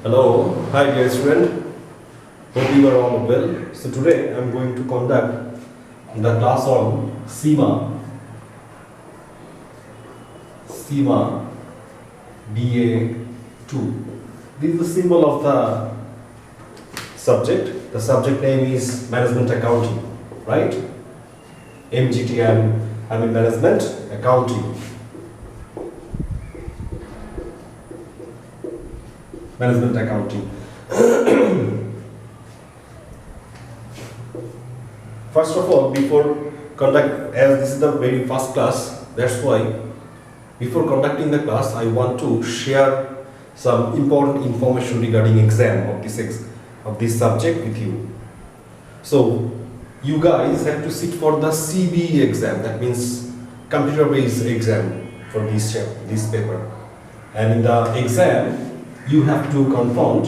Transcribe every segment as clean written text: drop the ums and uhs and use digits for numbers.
Hello, hi dear student. Hope you are all well. So today I am going to conduct the class on CIMA BA2. This is the symbol of the subject. The subject name is Management Accounting, right? MGTM, I mean Management Accounting. Management Accounting. First of all, before conduct, as this is the very first class, that's why before conducting the class, I want to share some important information regarding exam of this subject with you. So you guys have to sit for the CBE exam, that means computer-based exam for this paper, and in the exam you have to confront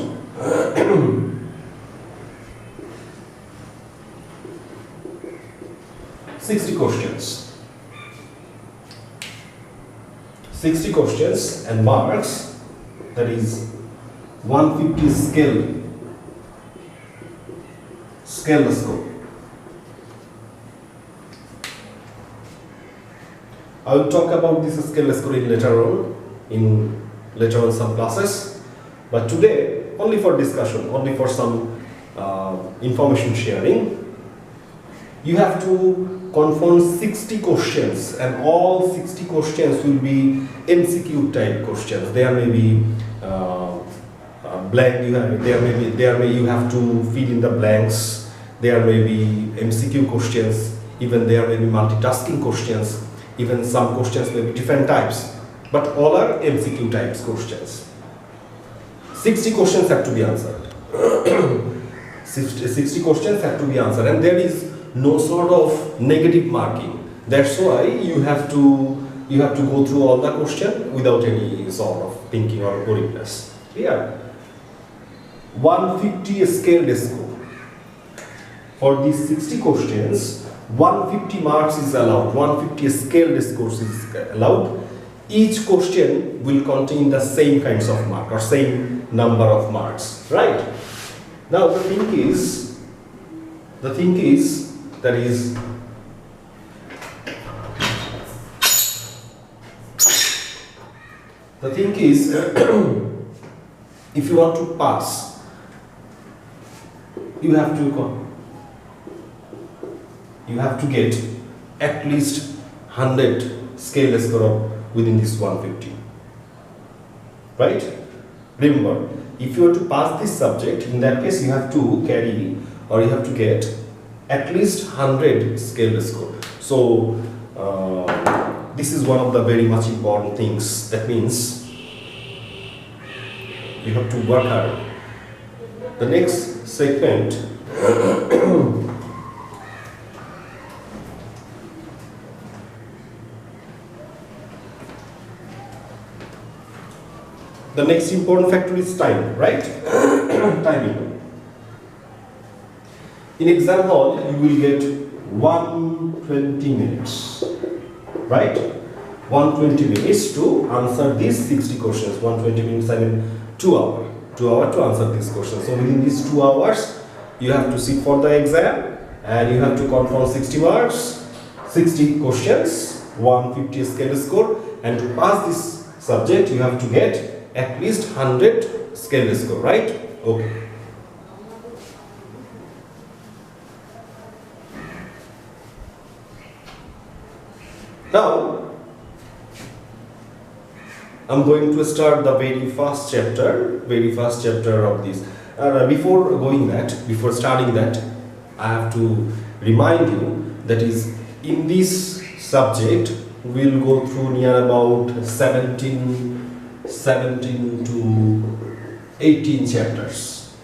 60 questions. 60 questions and marks, that is 150 scale score. I will talk about this scale score later on some classes. But today, only for discussion, only for some information sharing, you have to confront 60 questions, and all 60 questions will be MCQ type questions. There may be blank. You have to fill in the blanks. There may be MCQ questions. Even there may be multitasking questions. Even some questions may be different types. But all are MCQ types questions. 60 questions have to be answered. 60 questions have to be answered, and there is no sort of negative marking. That's why you have to go through all the question without any sort of thinking or boringness. Clear? 150 scale score. For these 60 questions, 150 marks is allowed. 150 scale scores is allowed. Each question will contain the same kinds of mark or same number of marks, right? Now the thing is that is if you want to pass, you have to get at least 100 scale score within this 150, right? Remember, if you are to pass this subject, in that case you have to carry, or you have to get at least 100 scale score. So this is one of the very much important things. That means you have to work hard. The next segment the next important factor is time, right? Timing. In exam hall, you will get 120 minutes, right? 120 minutes to answer these 60 questions. 120 minutes, I mean 2 hours. 2 hours to answer these questions. So within these 2 hours, you have to sit for the exam, and you have to confront 60 marks, 60 questions, 150 scale score, and to pass this subject, you have to get at least 100 scale score, right? Okay. Now, I'm going to start the very first chapter of this. Before starting that, I have to remind you that is in this subject we'll go through near about 17 to 18 chapters.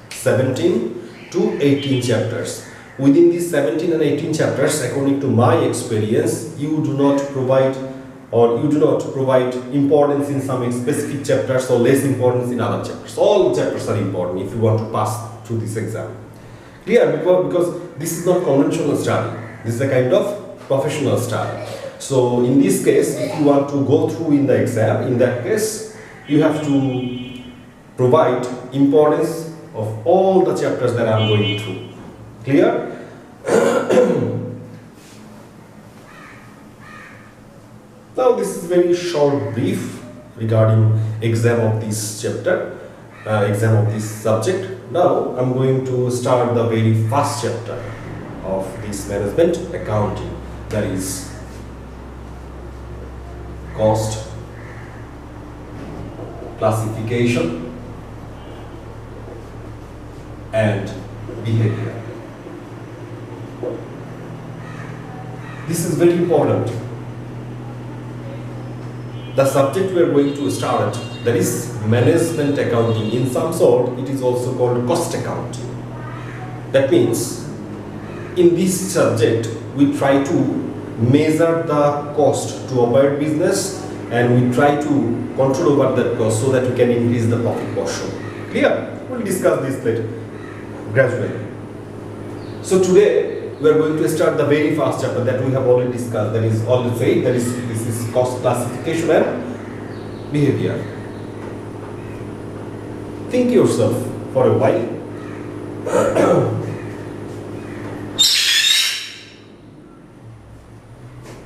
17 to 18 chapters. Within these 17 and 18 chapters, according to my experience, you do not provide importance in some specific chapters or less importance in other chapters. All chapters are important if you want to pass through this exam. Clear? Because this is not conventional study. This is a kind of professional study. So in this case, if you want to go through in the exam, in that case, you have to provide importance of all the chapters that I am going through. Clear? Now this is very short brief regarding exam of this chapter, exam of this subject. Now I'm going to start the very first chapter of this management accounting, that is cost classification and behavior. This is very important. The subject we are going to start, that is management accounting. In some sort, it is also called cost accounting. That means, in this subject, we try to measure the cost to operate business, and we try to control over that cost so that we can increase the profit portion. Clear? We'll discuss this later, gradually. So today, we are going to start the very first chapter that we have already discussed, that is already said, that is this is cost classification and behavior. Think yourself for a while.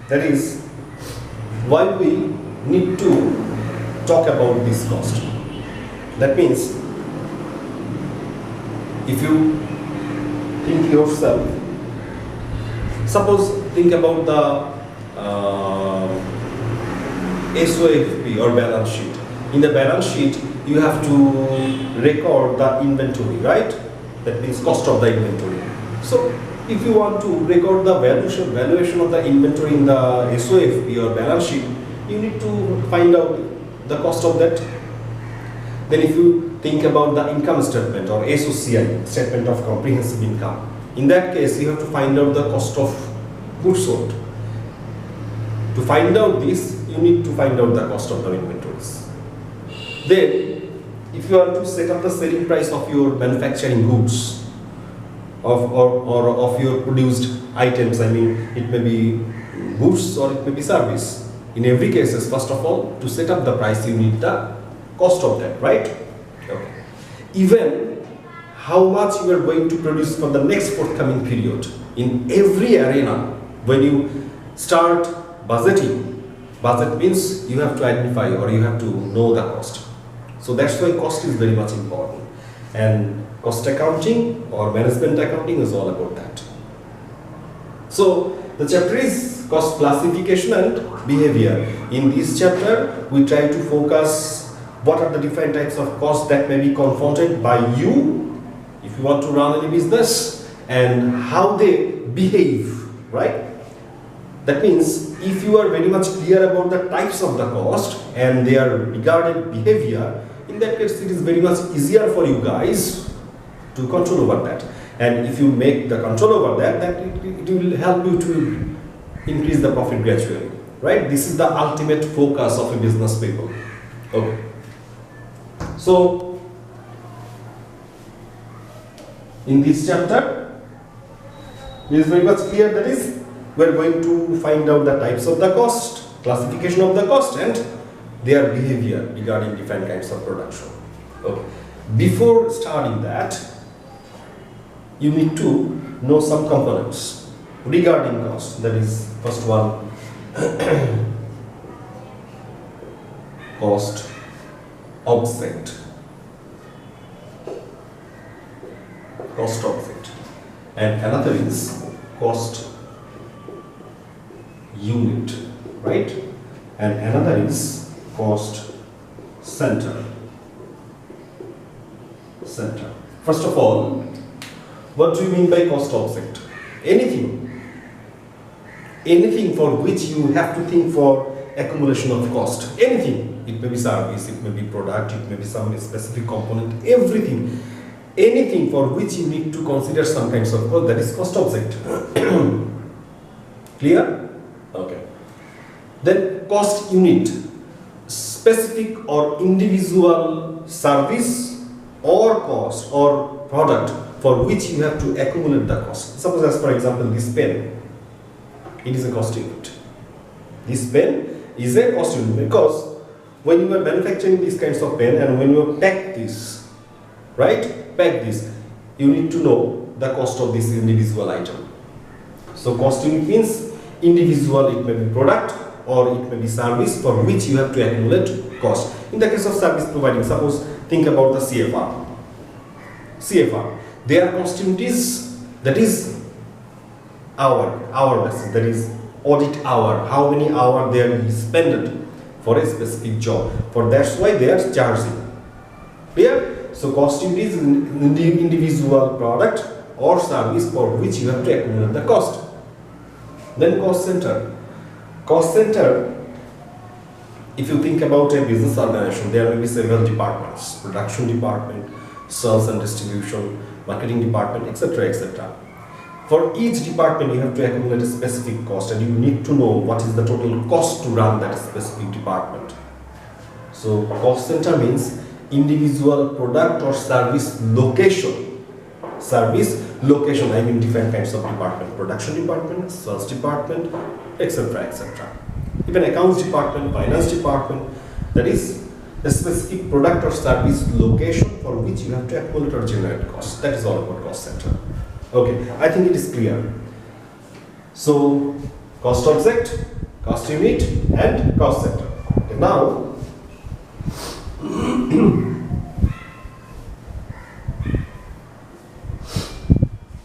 That is why we need to talk about this cost. That means, if you think yourself, suppose think about the SOFP or balance sheet. In the balance sheet, you have to record the inventory, right? That means cost of the inventory. So, if you want to record the valuation of the inventory in the SOFP or balance sheet, you need to find out the cost of that. Then if you think about the income statement or SOCI, statement of comprehensive income, in that case you have to find out the cost of goods sold. To find out this, you need to find out the cost of the inventories. Then, if you want to set up the selling price of your manufacturing goods, of your produced items, I mean, it may be goods or it may be service. In every case, first of all, to set up the price, you need the cost of that, right? Okay. Even how much you are going to produce for the next forthcoming period. In every arena, when you start budgeting, budget means you have to identify or you have to know the cost. So that's why cost is very much important. And cost accounting or management accounting is all about that. So the chapter is cost classification and behavior. In this chapter, we try to focus what are the different types of costs that may be confronted by you if you want to run any business, and how they behave, right? That means if you are very much clear about the types of the cost and their regarded behavior, in that case it is very much easier for you guys to control over that. And if you make the control over that, it will help you to increase the profit gradually, right? This is the ultimate focus of a business people. Okay. So, in this chapter, it is very much clear, that is, we are going to find out the types of the cost, classification of the cost, and their behavior regarding different kinds of production. Okay. Before starting that, you need to know some components regarding cost. That is, first one, cost object. Cost object. And another is cost unit, right? And another is cost center. First of all, what do you mean by cost object? Anything for which you have to think for accumulation of cost. Anything. It may be service, it may be product, it may be some specific component, everything. Anything for which you need to consider some kinds of cost, that is cost object. Clear? Okay. Then cost unit. Specific or individual service or cost or product for which you have to accumulate the cost. Suppose, as for example, this pen, it is a cost unit. This pen is a cost unit, because when you are manufacturing these kinds of pen and when you pack this, right, pack this, you need to know the cost of this individual item. So cost unit means individual, it may be product or it may be service for which you have to accumulate cost. In the case of service providing, suppose think about the CFR. CFR, their cost unit is, that is hour basis, that is audit hour, how many hours they are spent for a specific job. For that's why they are charging. Clear? So cost unit is individual product or service for which you have to accumulate the cost. Then cost center. Cost center, if you think about a business organization, there may be several departments: production department, sales and distribution, marketing department, etc., etc. For each department, you have to accumulate a specific cost, and you need to know what is the total cost to run that specific department. So cost center means individual product or service location. Service location, I mean different kinds of department: production department, sales department, etc., etc. Even accounts department, finance department, that is a specific product or service location for which you have to accumulate or generate cost. That is all about cost center. Okay, I think it is clear. So cost object, cost unit, and cost center. Okay,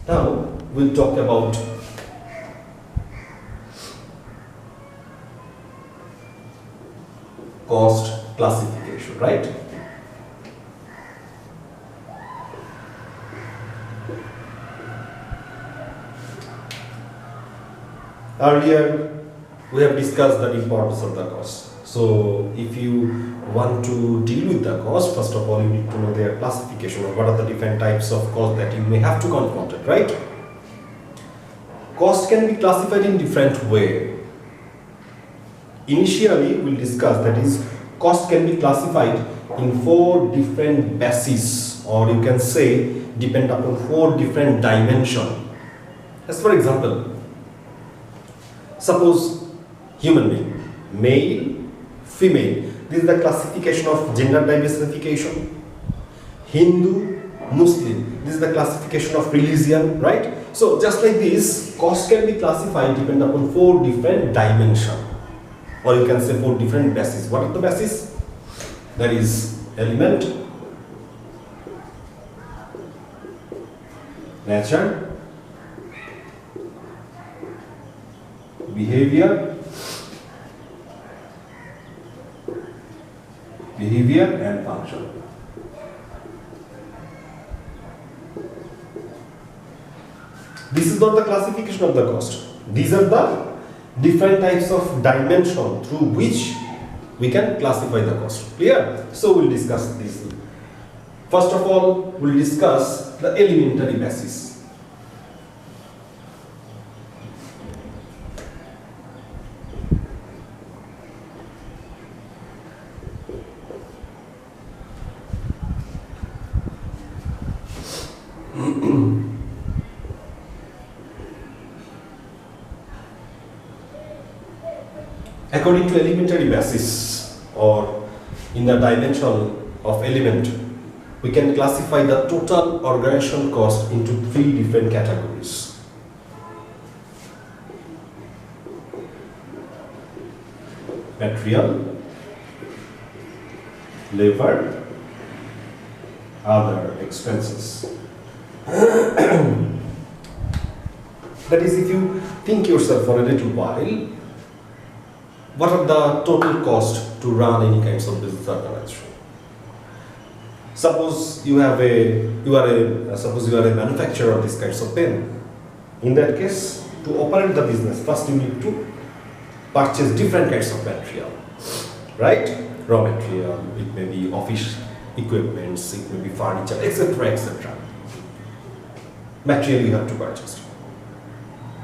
now we'll talk about cost classification, right? Earlier, we have discussed the importance of the cost. So, if you want to deal with the cost, first of all, you need to know their classification, or what are the different types of cost that you may have to confront it, right? Cost can be classified in different way. Initially, we'll discuss, that is, cost can be classified in 4 different bases, or you can say depend upon 4 different dimensions. As for example, suppose human being, male, female. This is the classification of gender diversification. Hindu, Muslim. This is the classification of religion, right? So just like this, cost can be classified depending upon 4 different dimensions, or you can say 4 different bases. What are the bases? That is element, nature, behavior, and function. This is not the classification of the cost. These are the different types of dimension through which we can classify the cost. Clear? So we'll discuss this. First of all, we'll discuss the elementary basis. According to elementary basis, or in the dimension of element, we can classify the total organization cost into 3 different categories. Material, labor, other expenses. That is, if you think yourself for a little while, what are the total cost to run any kinds of business organization? Suppose you are a manufacturer of these kinds of pen. In that case, to operate the business, first you need to purchase different kinds of material, right? Raw material, it may be office equipments, it may be furniture, etc., etc. Material you have to purchase.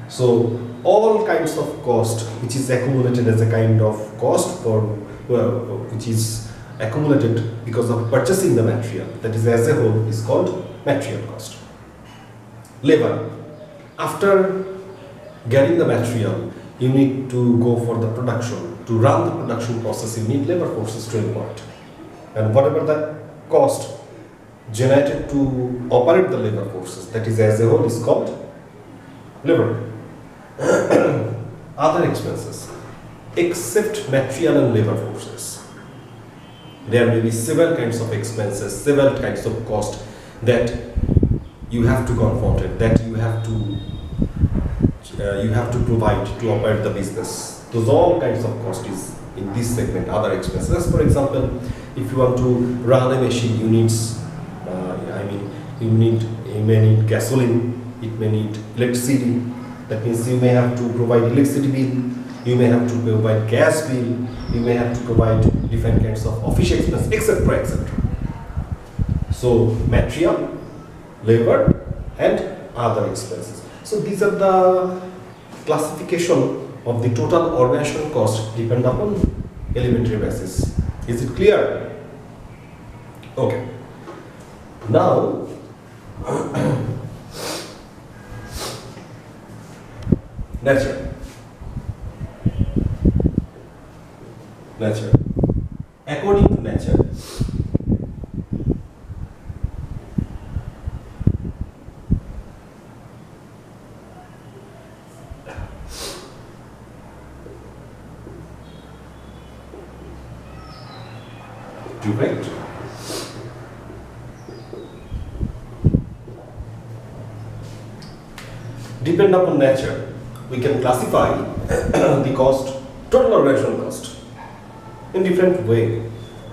So all kinds of cost which is accumulated as a kind of cost for which is accumulated because of purchasing the material, that is as a whole, is called material cost. Labor, after getting the material, you need to go for the production. To run the production process, you need labor forces to employ it. And whatever the cost generated to operate the labor forces, that is as a whole, is called labor. Other expenses, except material and labor forces, there may be several kinds of expenses, several kinds of cost that you have to confront it, that you have to provide to operate the business. Those all kinds of cost is in this segment, other expenses. For example, if you want to run a machine, you may need gasoline, it may need electricity. That means you may have to provide electricity bill, you may have to provide gas bill, you may have to provide different kinds of office expenses, etc., etc. So material, labor, and other expenses. So these are the classification of the total organizational cost depend upon elementary basis. Is it clear? Okay. Now nature. According to nature, direct, depend upon nature, we can classify the cost, total organizational cost, in different way.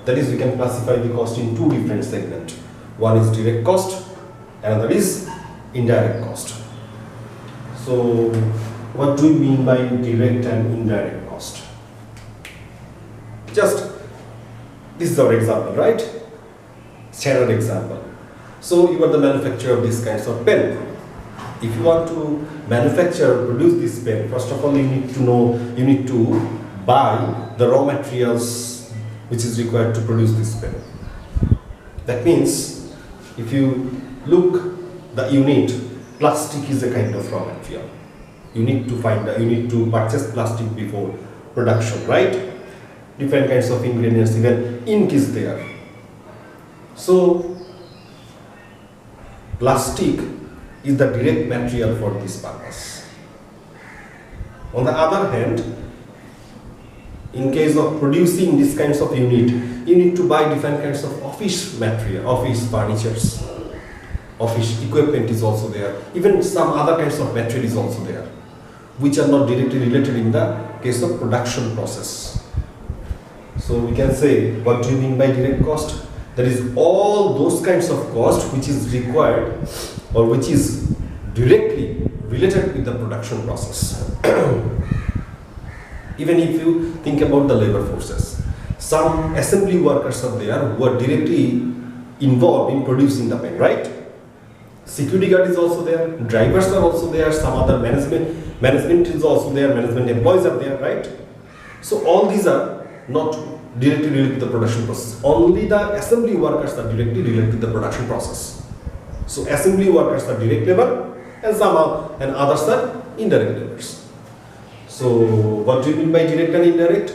That is, we can classify the cost in two different segments. One is direct cost, another is indirect cost. So what do we mean by direct and indirect cost? Just this is our example, right? Standard example. So you are the manufacturer of these kinds of pen. If you want to manufacture or produce this pen, first of all you need to buy the raw materials which is required to produce this pen. That means if you look the unit, plastic is a kind of raw material. You need to purchase plastic before production, right? Different kinds of ingredients, even ink is there. So plastic is the direct material for this purpose. On the other hand, in case of producing these kinds of unit, you need to buy different kinds of office material, office furnitures, office equipment is also there, even some other kinds of material is also there, which are not directly related in the case of production process. So we can say, what do you mean by direct cost? That is all those kinds of cost which is required or which is directly related with the production process. Even if you think about the labor forces, some assembly workers are there who are directly involved in producing the pen, right? Security guard is also there, drivers are also there, some other management is also there, management employees are there, right? So all these are not directly related to the production process. Only the assembly workers are directly related to the production process. So assembly workers are direct labor and others are indirect labors. So what do you mean by direct and indirect?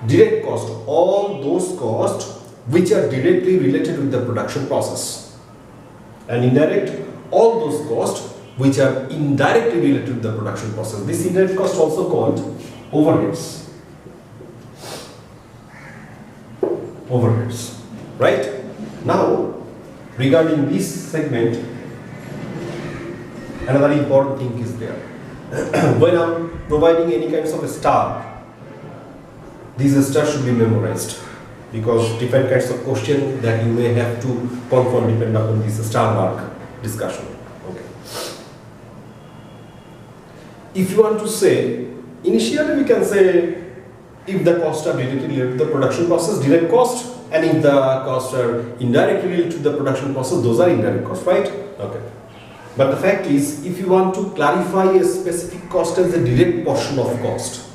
Direct cost, all those costs which are directly related with the production process. And indirect, all those costs which are indirectly related to the production process. This indirect cost also called overheads. Overheads, right? Now, regarding this segment, another important thing is there. When I'm providing any kinds of a star, these stars should be memorized because different kinds of questions that you may have to confirm depend upon this star mark discussion. Okay. If you want to say, initially we can say if the costs are directly related to the production process, direct cost, and if the costs are indirectly related to the production process, those are indirect costs, right? Okay. But the fact is, if you want to clarify a specific cost as a direct portion of cost,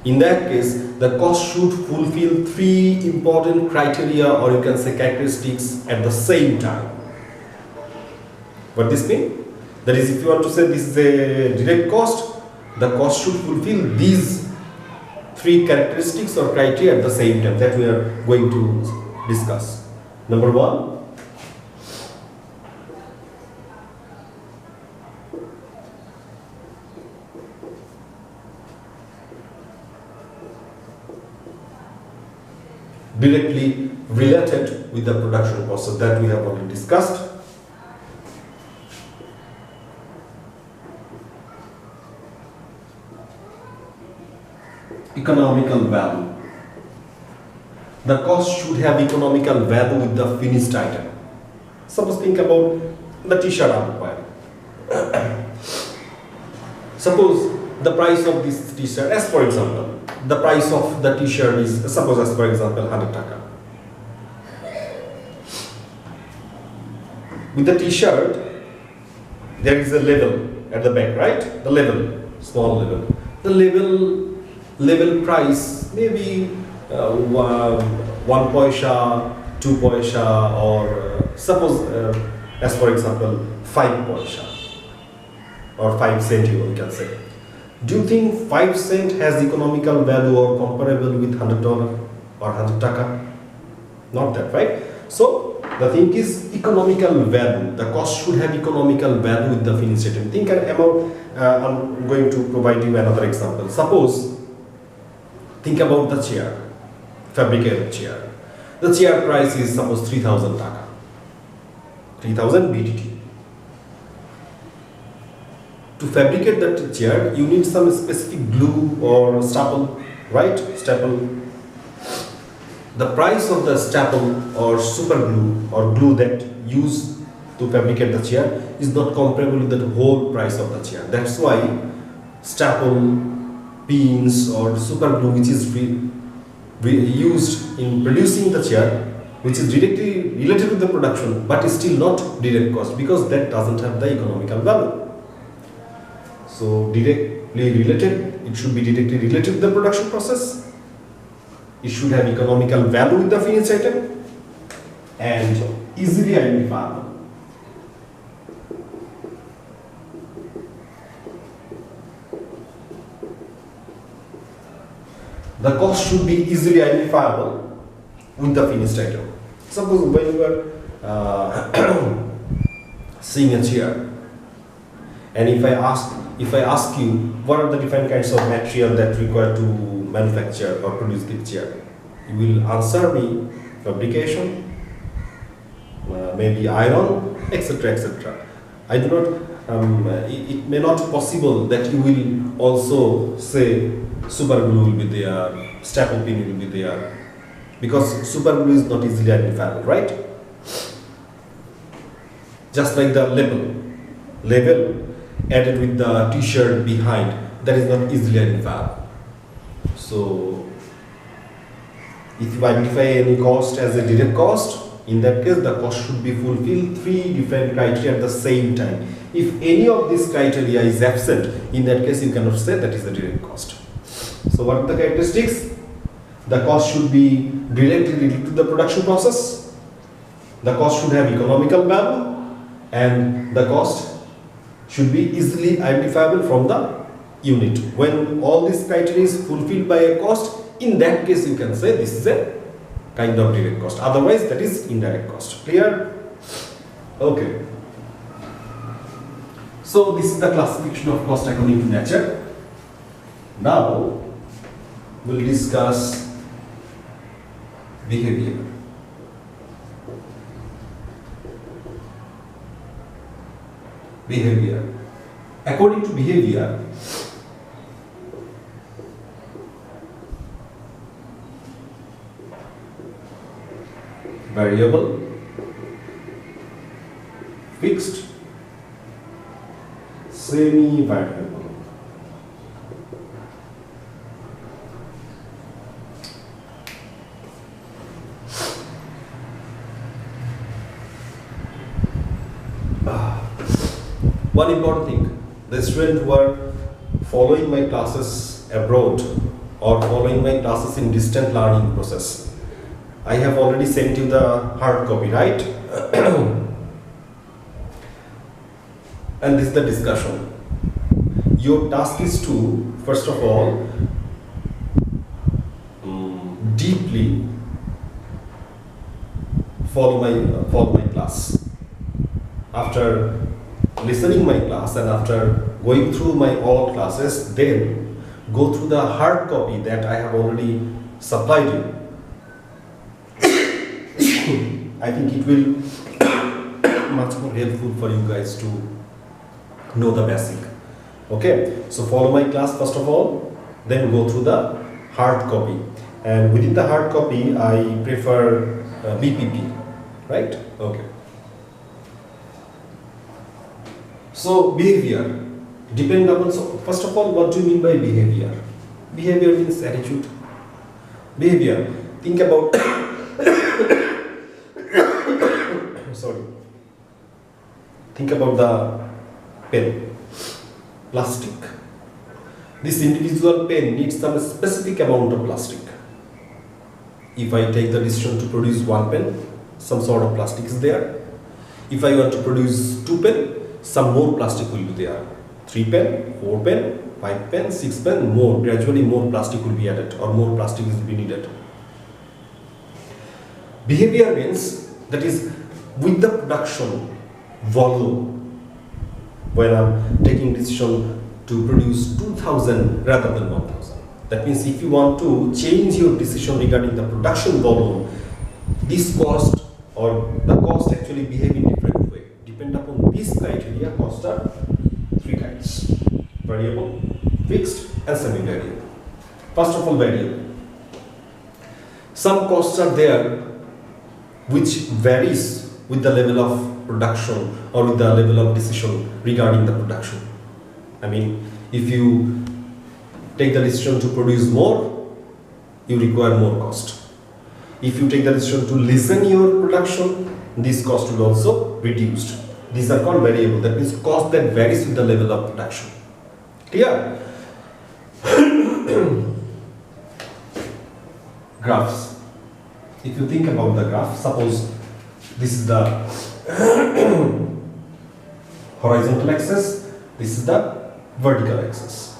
in that case, the cost should fulfill three important criteria, or you can say characteristics, at the same time. What this means? That is, if you want to say this is a direct cost, the cost should fulfill these three characteristics or criteria at the same time that we are going to discuss. Number one, directly related with the production process that we have already discussed. Economical value. The cost should have economical value with the finished item. Suppose think about the t-shirt I'm buying. Suppose the price of this t-shirt, as for example, the price of the t-shirt is, suppose as for example, 100 taka. With the t-shirt, there is a label at the back, right? The label, small label. The label price maybe 1 paisa, 2 paisa, or suppose as for example 5 paisa or 5 cent you can say. Do you think 5 cent has economical value or comparable with $100 or 100 taka? Not that, right? So the thing is economical value. The cost should have economical value with the finished item. Think about, I'm going to provide you another example. Suppose, think about the chair, fabricated chair. The chair price is suppose 3000 taka, 3000 BTT. To fabricate that chair, you need some specific glue or staple, right? Staple. The price of the staple or super glue or glue that used to fabricate the chair is not comparable with the whole price of the chair. That's why staple, pins or super glue which is used in producing the chair, which is directly related to the production but is still not direct cost because that doesn't have the economical value. So directly related, it should be directly related to the production process. It should have economical value with the finished item and easily identifiable. The cost should be easily identifiable with the finished item. Suppose when you are seeing a chair, and if I ask you what are the different kinds of material that required to manufacture or produce the chair, you will answer me fabrication, maybe iron, etc., etc. I do not. It may not possible that you will also say super glue will be there, staple pin will be there, because super glue is not easily identifiable, right? Just like the label added with the t-shirt behind, that is not easily identifiable. So if you identify any cost as a direct cost, in that case the cost should be fulfill 3 different criteria at the same time. If any of this criteria is absent, in that case you cannot say that is a direct cost. So what are the characteristics? The cost should be directly related to the production process. The cost should have economical value, and the cost should be easily identifiable from the unit. When all these criteria is fulfilled by a cost, in that case you can say this is a kind of direct cost. Otherwise that is indirect cost. Clear? Okay. So this is the classification of cost according to nature. Now we'll discuss behavior. Behavior. According to behavior, variable, fixed, semi-variable. One important thing, the students who are following my classes abroad or following my classes in distant learning process, I have already sent you the hard copy, right? And this is the discussion. your task is to, first of all, deeply follow my class. After listening my class and after going through my all classes, then go through the hard copy that I have already supplied you. I think it will much more helpful for you guys to know the basic. Okay, so follow my class first of all, then go through the hard copy. And within the hard copy, I prefer BPP, right? Okay. So behavior, depend upon, so first of all, what do you mean by behavior? Behavior means attitude. Behavior, think about, sorry, think about the pen, plastic. This individual pen needs some specific amount of plastic. If I take the decision to produce one pen, some sort of plastic is there. If I want to produce two pen, some more plastic will be there. 3 pen, 4 pen, 5 pen, 6 pen, more. Gradually more plastic will be added or more plastic will be needed. Behavior means, that is with the production volume. When I'm taking decision to produce 2000 rather than 1000. That means if you want to change your decision regarding the production volume, this cost or the cost actually behave in different way. Depend upon this criteria, costs are 3 kinds: variable, fixed and semi-variable. First of all, variable. Some costs are there which varies with the level of production or with the level of decision regarding the production. I mean, if you take the decision to produce more, you require more cost. If you take the decision to lessen your production, this cost will also reduced. These are called variable. That means cost that varies with the level of production. Clear? Graphs. If you think about the graph, suppose this is the horizontal axis, this is the vertical axis.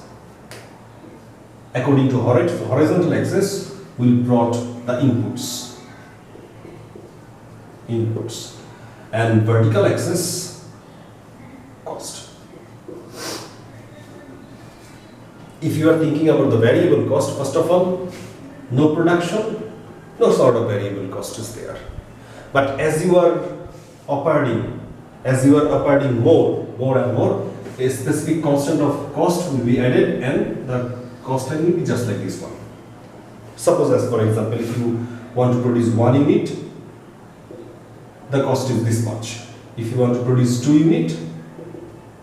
According to horizontal axis, we plot the inputs, and vertical axis, cost. If you are thinking about the variable cost, first of all, no production, no sort of variable cost is there. But as you are operating more and more, a specific constant of cost will be added and the cost line will be just like this one. Suppose, as for example, if you want to produce 1 unit, the cost is this much. If you want to produce 2 units,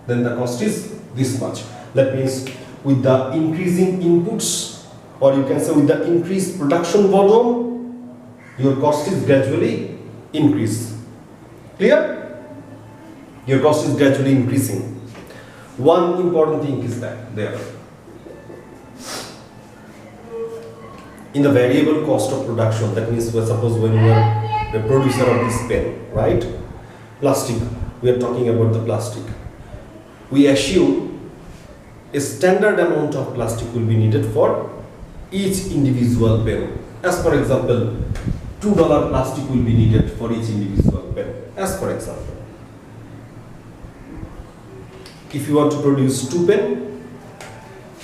then the cost is this much. That means with the increasing inputs, or you can say with the increased production volume, your cost is gradually increased. Clear? Your cost is gradually increasing. One important thing is that there. In the variable cost of production, that means suppose when you are the producer of this pen, right? Plastic, we are talking about the plastic. We assume a standard amount of plastic will be needed for each individual pen. As for example, $2 plastic will be needed for each individual pen. As for example, if you want to produce 2 pen,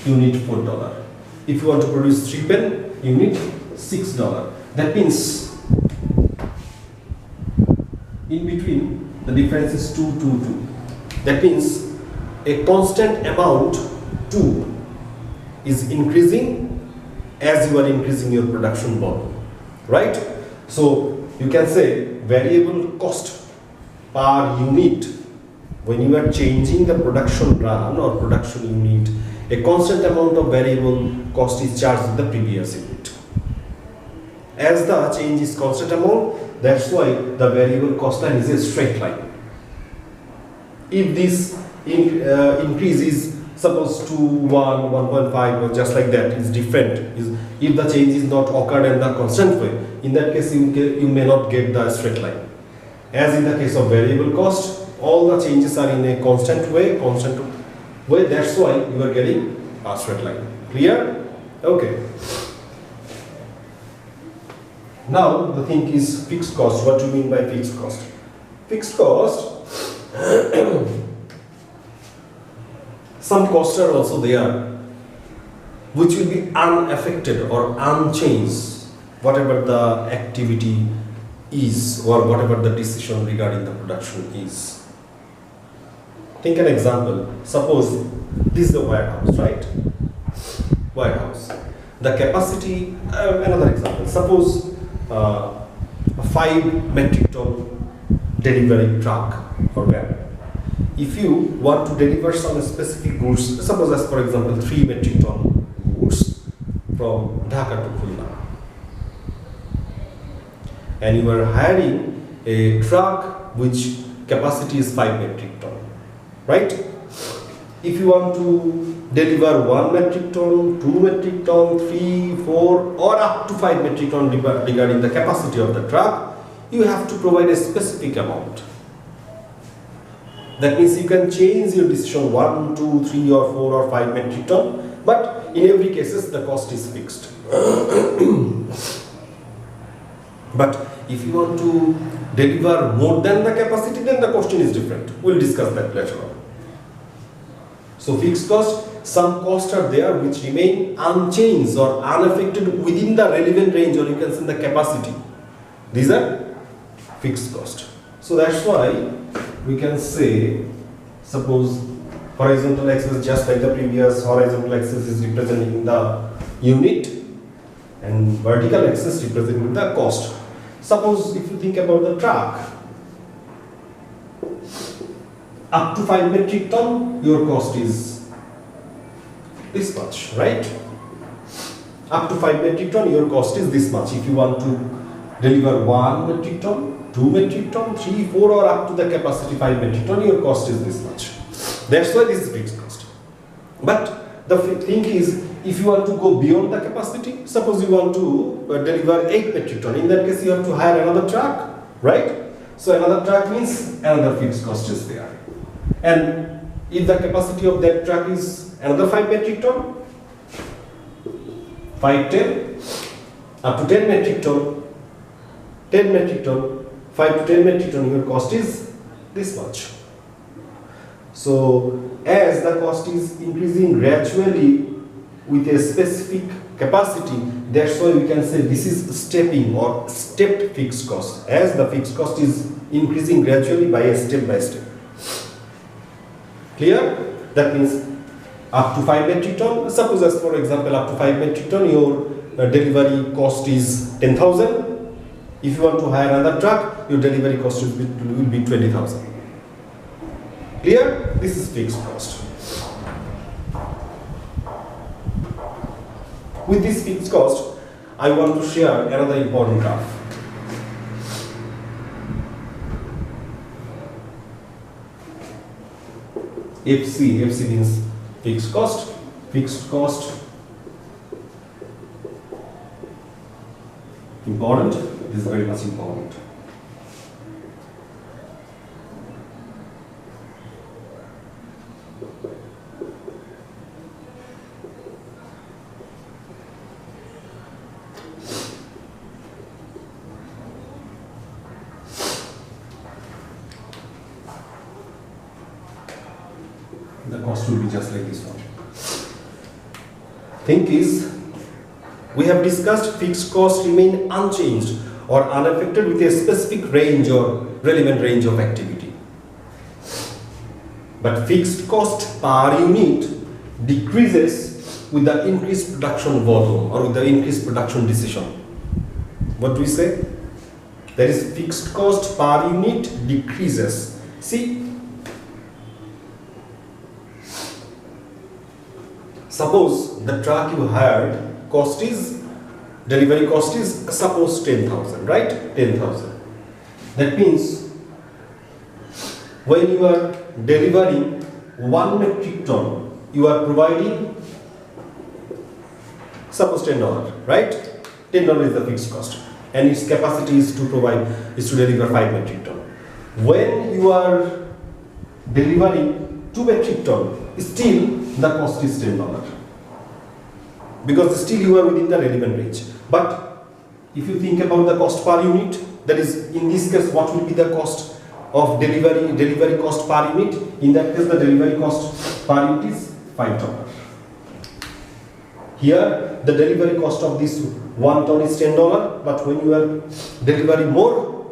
you need $4. If you want to produce 3 pen, you need $6. That means in between the difference is 2, 2, 2. That means a constant amount 2 is increasing as you are increasing your production volume, right? So you can say variable cost per unit. When you are changing the production run or production unit, a constant amount of variable cost is charged with the previous unit. As the change is constant amount, that's why the variable cost line is a straight line. If this increase is suppose to 1, 1.5 or just like that, is different. If the change is not occurred in the constant way, in that case you may not get the straight line. As in the case of variable cost, all the changes are in a constant way, constant Well, that's why you are getting a straight line. Clear? Okay. Now the thing is fixed cost. What do you mean by fixed cost? Fixed cost, some costs are also there which will be unaffected or unchanged, whatever the activity is or whatever the decision regarding the production is. Think an example. Suppose this is the warehouse, right? Warehouse. The capacity, another example. Suppose a 5 metric ton delivery truck or van. If you want to deliver some specific goods, suppose as for example 3 metric ton goods from Dhaka to Khulna, and you are hiring a truck which capacity is 5 metric ton, right? If you want to deliver 1 metric ton, 2 metric ton, 3, 4 or up to 5 metric ton regarding the capacity of the truck, you have to provide a specific amount. That means you can change your decision 1, 2, 3 or 4 or 5 metric ton, but in every cases the cost is fixed. But if you want to deliver more than the capacity, then the question is different. We'll discuss that later on. So fixed cost, some costs are there which remain unchanged or unaffected within the relevant range, or you can say the capacity. These are fixed cost. So that's why we can say, suppose horizontal axis, just like the previous, horizontal axis is representing the unit and vertical axis representing the cost. Suppose if you think about the truck, up to 5 metric ton, your cost is this much, right? Up to 5 metric ton, your cost is this much. If you want to deliver 1 metric ton, 2 metric ton, 3, 4 or up to the capacity 5 metric ton, your cost is this much. That's why this is fixed cost. But the thing is, if you want to go beyond the capacity, suppose you want to deliver 8 metric ton, in that case you have to hire another truck, right? So another truck means another fixed cost is there. And if the capacity of that truck is another 5 metric ton, 5, 10, up to 10 metric ton, 10 metric ton, 5 to 10 metric ton, your cost is this much. So as the cost is increasing gradually with a specific capacity, that's why we can say this is stepping or stepped fixed cost, as the fixed cost is increasing gradually by a step by step. Clear? That means up to 5 metric ton, suppose as for example up to 5 metric ton, your delivery cost is 10,000. If you want to hire another truck, your delivery cost will be 20,000. Clear? This is fixed cost. With this fixed cost, I want to share another important graph. FC means fixed cost, important, this is very much important. The cost will be just like this one. Thing is, we have discussed fixed costs remain unchanged or unaffected with a specific range or relevant range of activity. But fixed cost per unit decreases with the increased production volume or with the increased production decision. What do we say? That is, fixed cost per unit decreases. See, suppose the truck you hired delivery cost is suppose 10,000, right? 10,000. That means when you are delivering 1 metric ton, you are providing suppose $10, right? $10 is the fixed cost, and its capacity is to deliver 5 metric ton. When you are delivering 2 2 metric ton, still the cost is $10, because still you are within the relevant range. But if you think about the cost per unit, that is in this case what will be the cost of delivery cost per unit? In that case the delivery cost per unit is $5. Here the delivery cost of this 1 ton is $10, but when you are delivering more,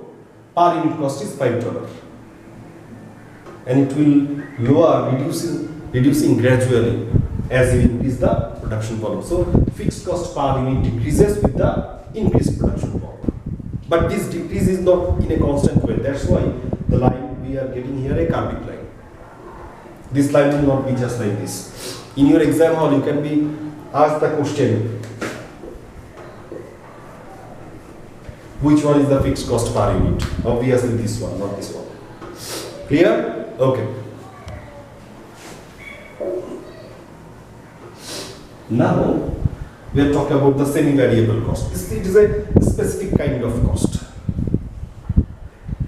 per unit cost is $5, and it will lower, reducing gradually as you increase the production volume. So fixed cost per unit decreases with the increased production volume, but this decrease is not in a constant way. That's why the line we are getting here a curved line. This line will not be just like this. In your exam hall you can be asked the question, which one is the fixed cost per unit? Obviously this one, not this one. Clear? Okay. Now we are talking about the semi-variable cost. It is a specific kind of cost.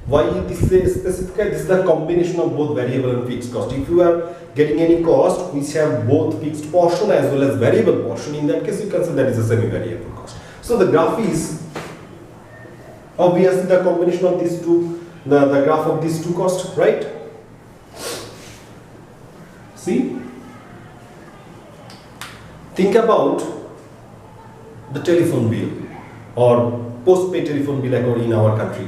Why this is a specific? This is the combination of both variable and fixed cost. If you are getting any cost which have both fixed portion as well as variable portion, in that case you can say that is a semi-variable cost. So the graph is obviously the combination of these two, the graph of these two costs, right? See? Think about the telephone bill or postpaid telephone bill according in our country.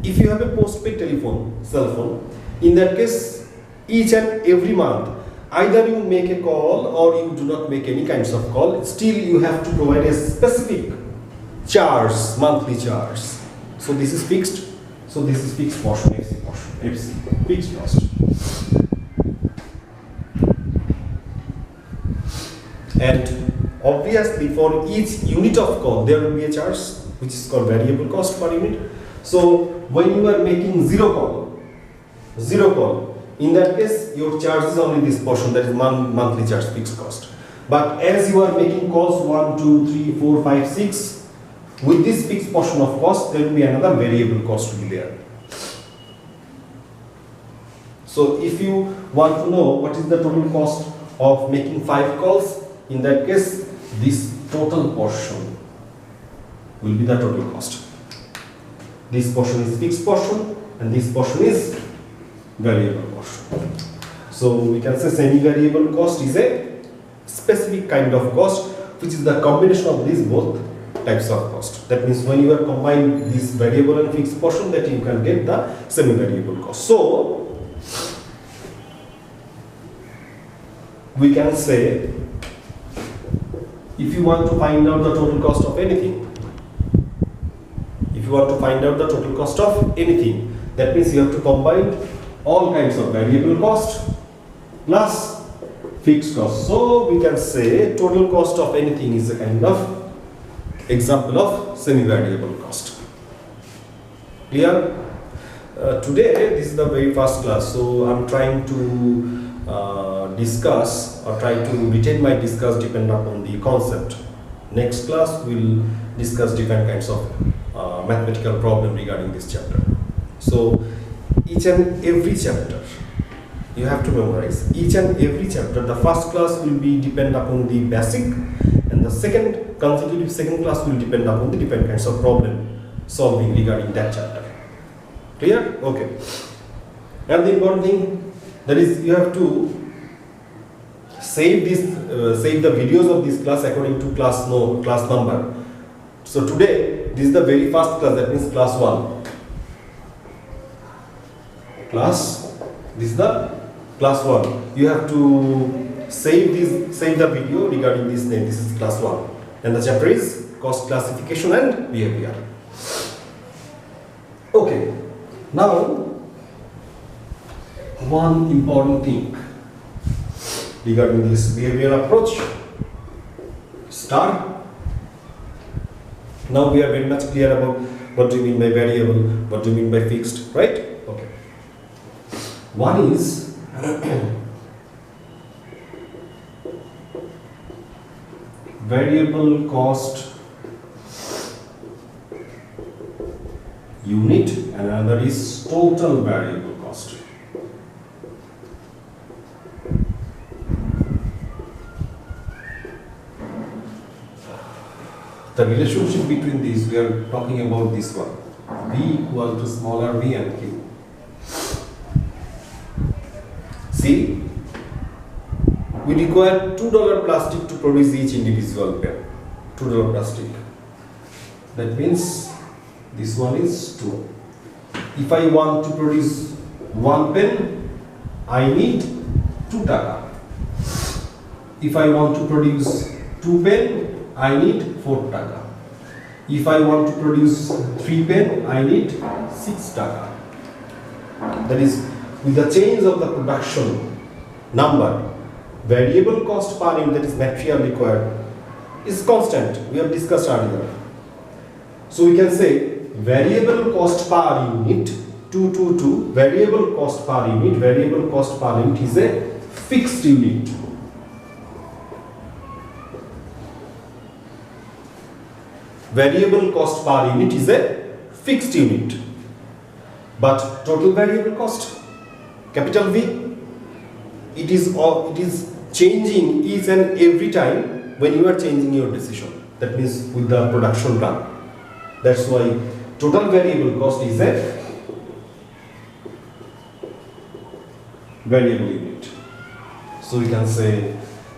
If you have a postpaid telephone, cell phone, in that case, each and every month, either you make a call or you do not make any kinds of call, still you have to provide a specific charge, monthly charge. So this is fixed. So this is fixed portion, FC, fixed cost. And obviously for each unit of call there will be a charge which is called variable cost per unit. So when you are making zero call, in that case your charge is only this portion, that is monthly charge, fixed cost. But as you are making calls 1, 2, 3, 4, 5, 6, with this fixed portion of cost there will be another variable cost to be there. So if you want to know what is the total cost of making 5 calls, in that case this total portion will be the total cost. This portion is fixed portion and this portion is variable portion. So we can say semi-variable cost is a specific kind of cost which is the combination of these both types of cost. That means when you are combining this variable and fixed portion, that you can get the semi-variable cost. So we can say, if you want to find out the total cost of anything, that means you have to combine all kinds of variable cost plus fixed cost. So we can say total cost of anything is a kind of example of semi-variable cost. Clear? Today this is the very first class, so I'm trying to discuss or try to retain my discuss depend upon the concept. Next class we'll discuss different kinds of mathematical problem regarding this chapter. So each and every chapter you have to memorize. Each and every chapter, the first class will be depend upon the basic, and the second class will depend upon the different kinds of problem solving regarding that chapter. Clear? Okay. And the important thing, that is, you have to save the videos of this class according to class number. So today this is the very first class, that means class 1. This is the class 1. You have to save the video regarding this name. This is class 1, and the chapter is cost classification and behavior. Okay. Now one important thing regarding this behavior approach. Star. Now we are very much clear about what do you mean by variable, what do you mean by fixed, right? Okay. One is variable cost unit and another is total variable cost. The relationship between these, we are talking about this one. V equal to smaller v and q. See, we require $2 plastic to produce each individual pen. $2 plastic. That means this one is 2. If I want to produce one pen, I need 2 taka. If I want to produce 2 pen, I need 4 taka. If I want to produce 3 pen, I need 6 taka. That is, with the change of the production number, variable cost per unit, that is material required, is constant. We have discussed earlier. So we can say variable cost per unit 222, variable cost per unit is a fixed unit. Variable cost per unit is a fixed unit. But total variable cost, capital V, it is changing each and every time when you are changing your decision. That means with the production run. That's why total variable cost is a variable unit. So we can say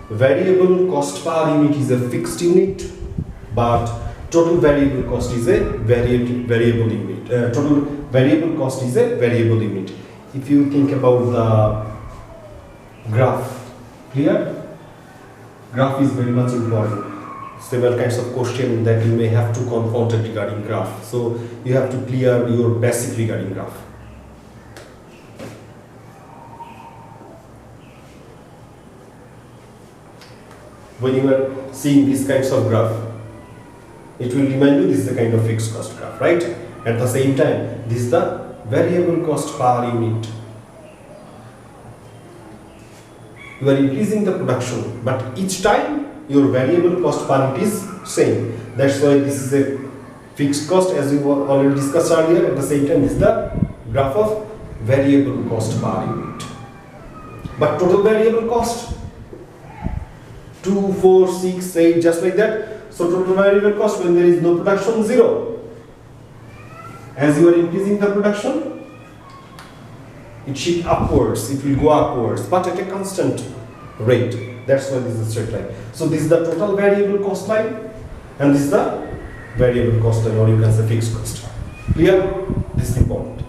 variable cost per unit is a fixed unit, but total variable cost is a variable unit. Total variable cost is a variable unit. If you think about the graph, clear? Graph is very much important. Several kinds of questions that you may have to confront regarding graph. So you have to clear your basic regarding graph. When you are seeing these kinds of graph, it will remind you this is a kind of fixed cost graph, right? At the same time, this is the variable cost per unit. You are increasing the production, but each time your variable cost per unit is same. That's why this is a fixed cost, as we already discussed earlier. At the same time, this is the graph of variable cost per unit. But total variable cost 2, 4, 6, 8, just like that. So total variable cost when there is no production, 0. As you are increasing the production, it shifts upwards, it will go upwards, but at a constant rate. That's why this is a straight line. So this is the total variable cost line, and this is the variable cost line, or you can say fixed cost. Clear? This is important.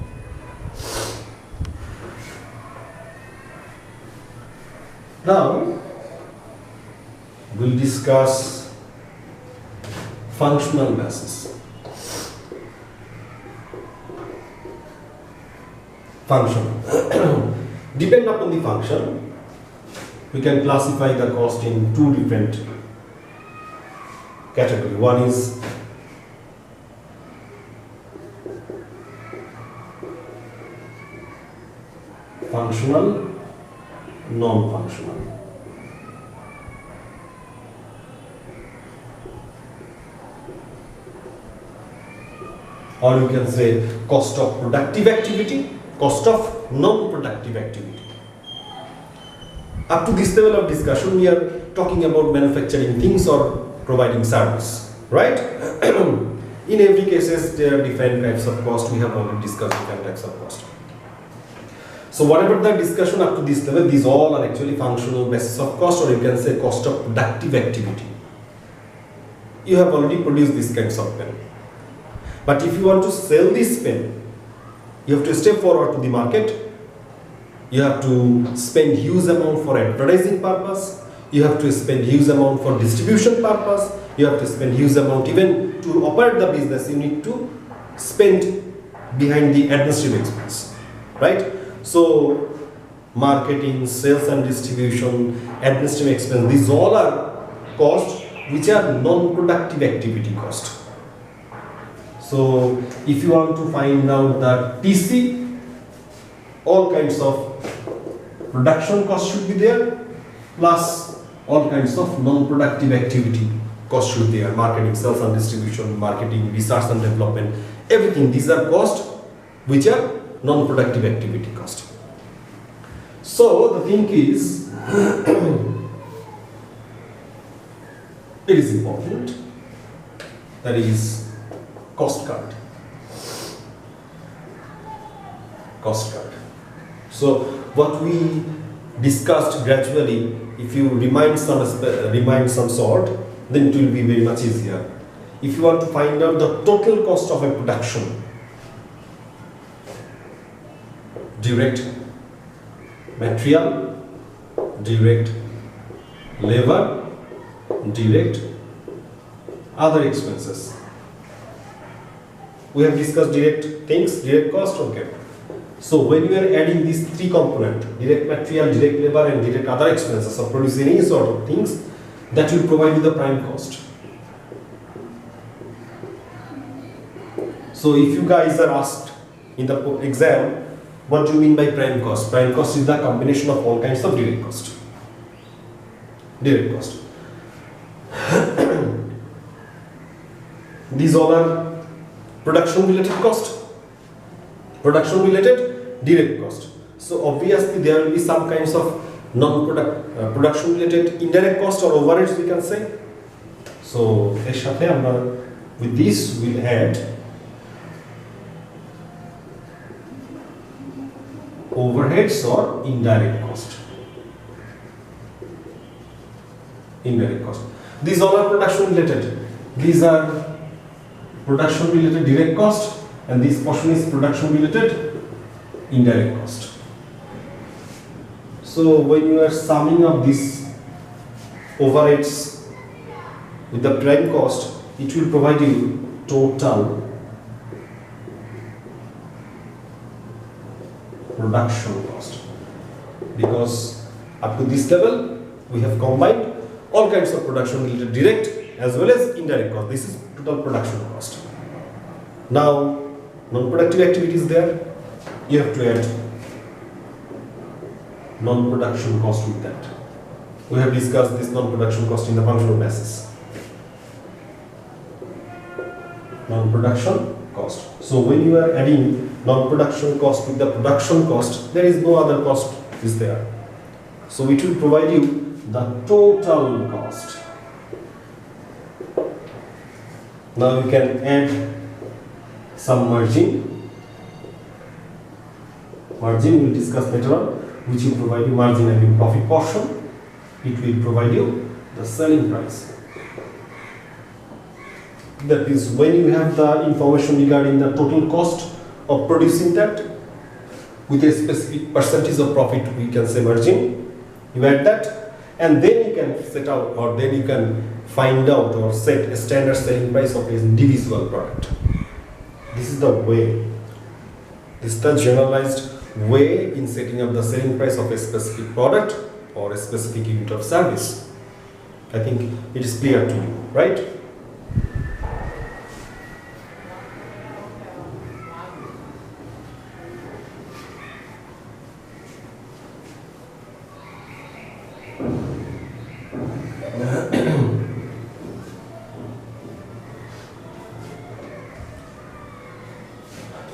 Now we'll discuss functional basis. Function. Depend upon the function, we can classify the cost in 2 different categories. One is functional, non-functional. Or you can say cost of productive activity, cost of non-productive activity. Up to this level of discussion, we are talking about manufacturing things or providing service, right? In every cases, there are different types of cost. We have already discussed different types of cost. So whatever the discussion up to this level, these all are actually functional basis of cost, or you can say cost of productive activity. You have already produced these kinds of pen. But if you want to sell this pen, you have to step forward to the market. You have to spend huge amount for advertising purpose. You have to spend huge amount for distribution purpose. You have to spend huge amount even to operate the business. You need to spend behind the administrative expense, right? So marketing, sales and distribution, administrative expense, these all are costs which are non-productive activity cost. So if you want to find out the TC, all kinds of production cost should be there, plus all kinds of non-productive activity cost should be there. Marketing, sales and distribution, marketing, research and development, everything. These are costs which are non-productive activity cost. So the thing is, it is important that is cost card. Cost card. So what we discussed gradually, if you remind some sort, then it will be very much easier. If you want to find out the total cost of a production, direct material, direct labor, direct other expenses. We have discussed direct things, direct cost, okay. So when you are adding these three components, direct material, direct labor and direct other expenses of producing any sort of things, that will provide you the prime cost. So if you guys are asked in the exam, what do you mean by prime cost? Prime cost is the combination of all kinds of direct cost. Direct cost. These all are production related cost. Production related direct cost. So obviously there will be some kinds of non-production related indirect cost or overheads we can say. So with this we'll add overheads or indirect cost. Indirect cost. These all are production related. These are production related direct cost and this portion is production related indirect cost. So when you are summing up these overheads with the prime cost, it will provide you total production cost, because up to this level we have combined all kinds of production related direct as well as indirect cost. This is total production cost. Now non-productive activities there, you have to add non-production cost with that. We have discussed this non-production cost in the functional basis. Non-production cost. So when you are adding non-production cost with the production cost, there is no other cost is there. So it will provide you the total cost. Now you can add some margin. Margin we will discuss later on, which will provide you margin and profit portion. It will provide you the selling price. That is when you have the information regarding the total cost of producing that with a specific percentage of profit, we can say margin. You add that and then you can set out or then you can find out or set a standard selling price of an individual product. This is the way. This is the generalized way in setting up the selling price of a specific product or a specific unit of service. I think it is clear to you, right?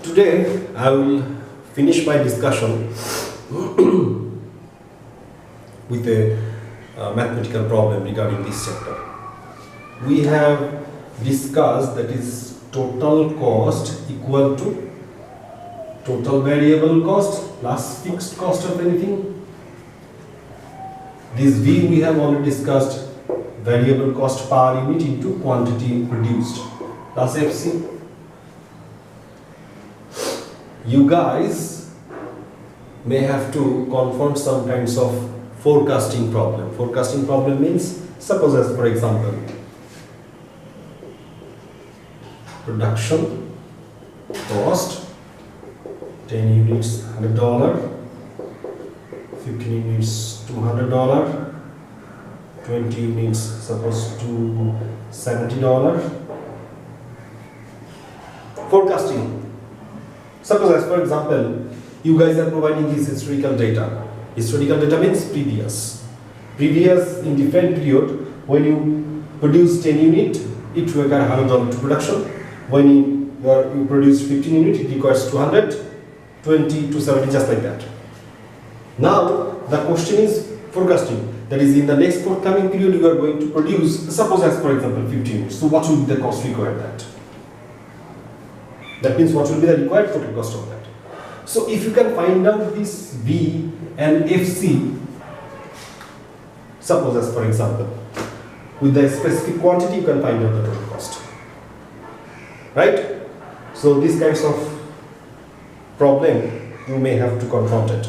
Today I will finish my discussion with a mathematical problem regarding this chapter. We have discussed that is total cost equal to total variable cost plus fixed cost of anything. This V we have already discussed, variable cost per unit into quantity produced plus FC. You guys may have to confront some kinds of forecasting problem. Forecasting problem means, suppose as for example, production cost 10 units $100, 15 units $200, 20 units suppose to $70. Forecasting. Suppose as for example, you guys are providing this historical data. Historical data means previous. Previous in different period, when you produce 10 unit, it requires $100 to production. When you produce 15 unit, it requires 200, 20 to 70, just like that. Now the question is forecasting. that is in the next forthcoming period you are going to produce, suppose as for example 50 units. So what will be the cost required that? That means what will be the required total cost of that. So if you can find out this V and FC, suppose as for example, with the specific quantity you can find out the total cost. Right? So these kinds of problem you may have to confront it.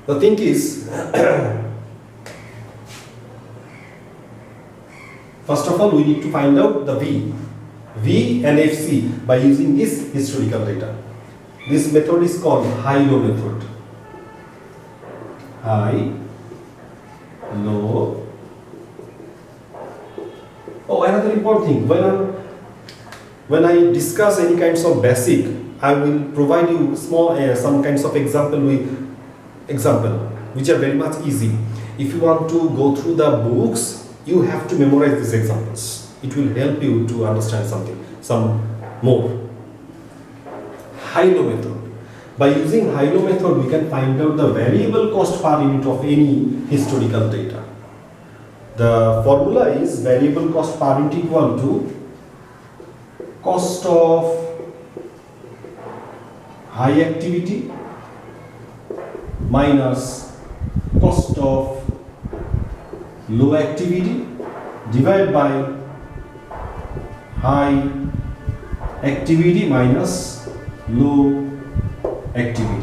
The thing is, first of all we need to find out the V and FC by using this historical data. This method is called high-low method. High-low. Oh, another important thing, when I discuss any kinds of basic, I will provide you small some kinds of example which are very much easy. If you want to go through the books, you have to memorize these examples. It will help you to understand some more. High-low method. By using high-low method, we can find out the variable cost per unit of any historical data. The formula is variable cost per unit equal to cost of high activity minus cost of low activity divided by high activity minus low activity.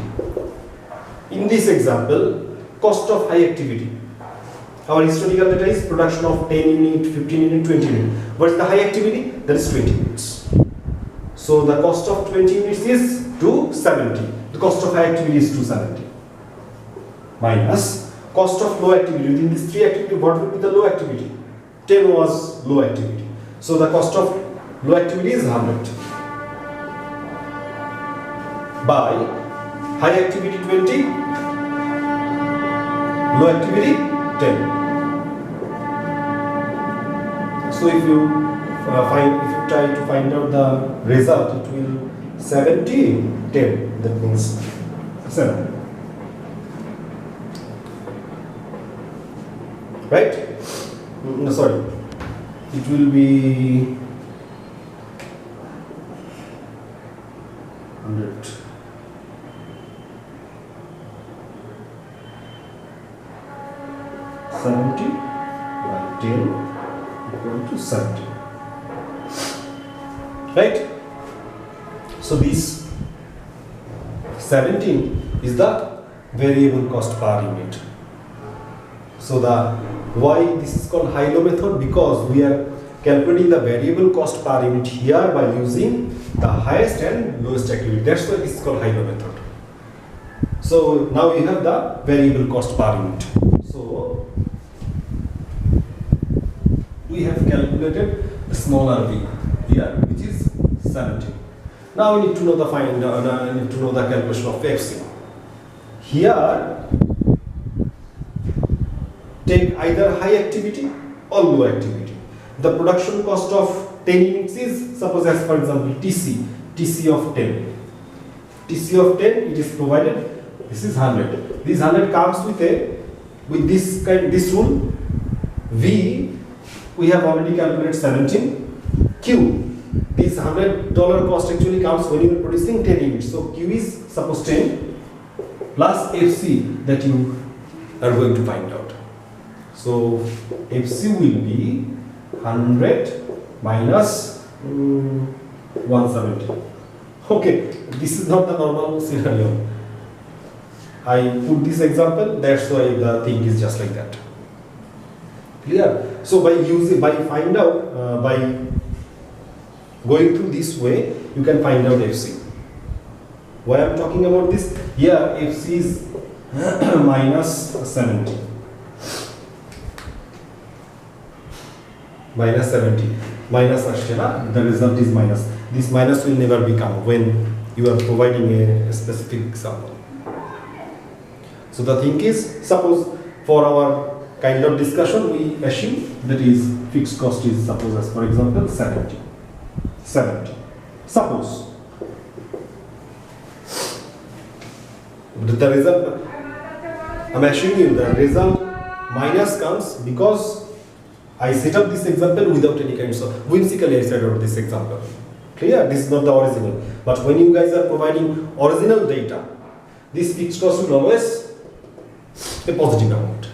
In this example, cost of high activity. Our historical data is production of 10 unit, 15 unit, 20 unit. What is the high activity? That is 20 units. So the cost of 20 units is 270. The cost of high activity is 270. Minus cost of low activity. Within these three activity, what will be the low activity? 10 was low activity. So the cost of low activity is 100. By high activity 20, low activity 10. So if you try to find out the result, it will 70, 10. That means 7. Right? No, sorry. It will be 100. 70 by 10 equal to 70. Right? So this 17 is the variable cost per unit. So why this is called high-low method? Because we are calculating the variable cost per unit here by using the highest and lowest activity. That's why this is called high-low method. So now you have the variable cost per unit. So we have calculated the smaller v here, which is 70. Now we need to know the calculation of FC. Here, take either high activity or low activity. The production cost of 10 units is, suppose as for example TC of 10. TC of 10, it is provided. This is 100. This 100 comes with this rule. V, we have already calculated 17. Q, this $100 cost actually comes when you are producing 10 units. So Q is suppose 10 plus FC that you are going to find out. So FC will be 100 minus 170. Okay, this is not the normal scenario. I put this example, that's why the thing is just like that. Clear? So by going through this way, you can find out FC. Why I am talking about this? Here FC is minus 70. Minus 70. Minus Ashtela, the result is minus. This minus will never become when you are providing a specific example. So the thing is, suppose for our kind of discussion, we assume that is fixed cost is, suppose as for example 70. Suppose the result, I'm assuring you the result minus comes because I set up this example without any kinds of whimsical I set up this example. Clear? This is not the original. But when you guys are providing original data, this fixed cost will always a positive amount.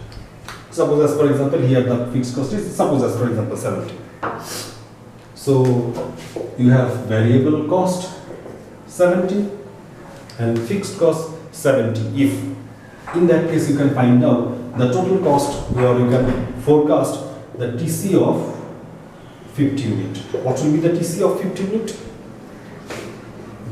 Suppose as for example here the fixed cost is suppose as for example 70. So you have variable cost 70 and fixed cost 70. If in that case you can find out the total cost, or you can forecast the TC of 50 unit. What will be the TC of 50 unit?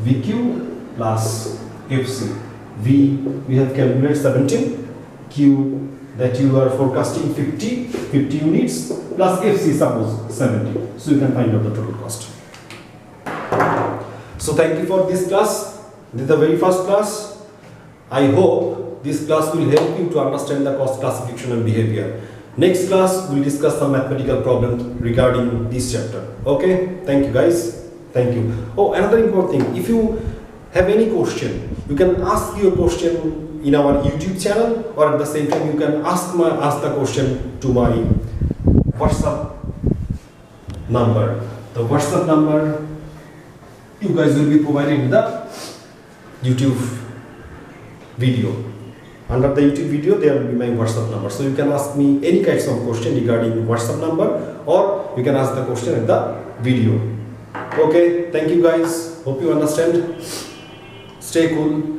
VQ plus FC. V we have calculated 17, Q that you are forecasting 50 units plus FC suppose 70. So you can find out the total cost. So thank you for this class. This is the very first class. I hope this class will help you to understand the cost classification and behavior. Next class we will discuss some mathematical problems regarding this chapter. Okay, thank you guys. Thank you. Oh, another important thing, if you have any question, you can ask your question in our YouTube channel, or at the same time you can ask the question to my WhatsApp number. The WhatsApp number you guys will be provided in the YouTube video. Under the YouTube video there will be my WhatsApp number. So you can ask me any kinds of question regarding WhatsApp number, or you can ask the question in the video. Okay, thank you guys. Hope you understand. Stay cool.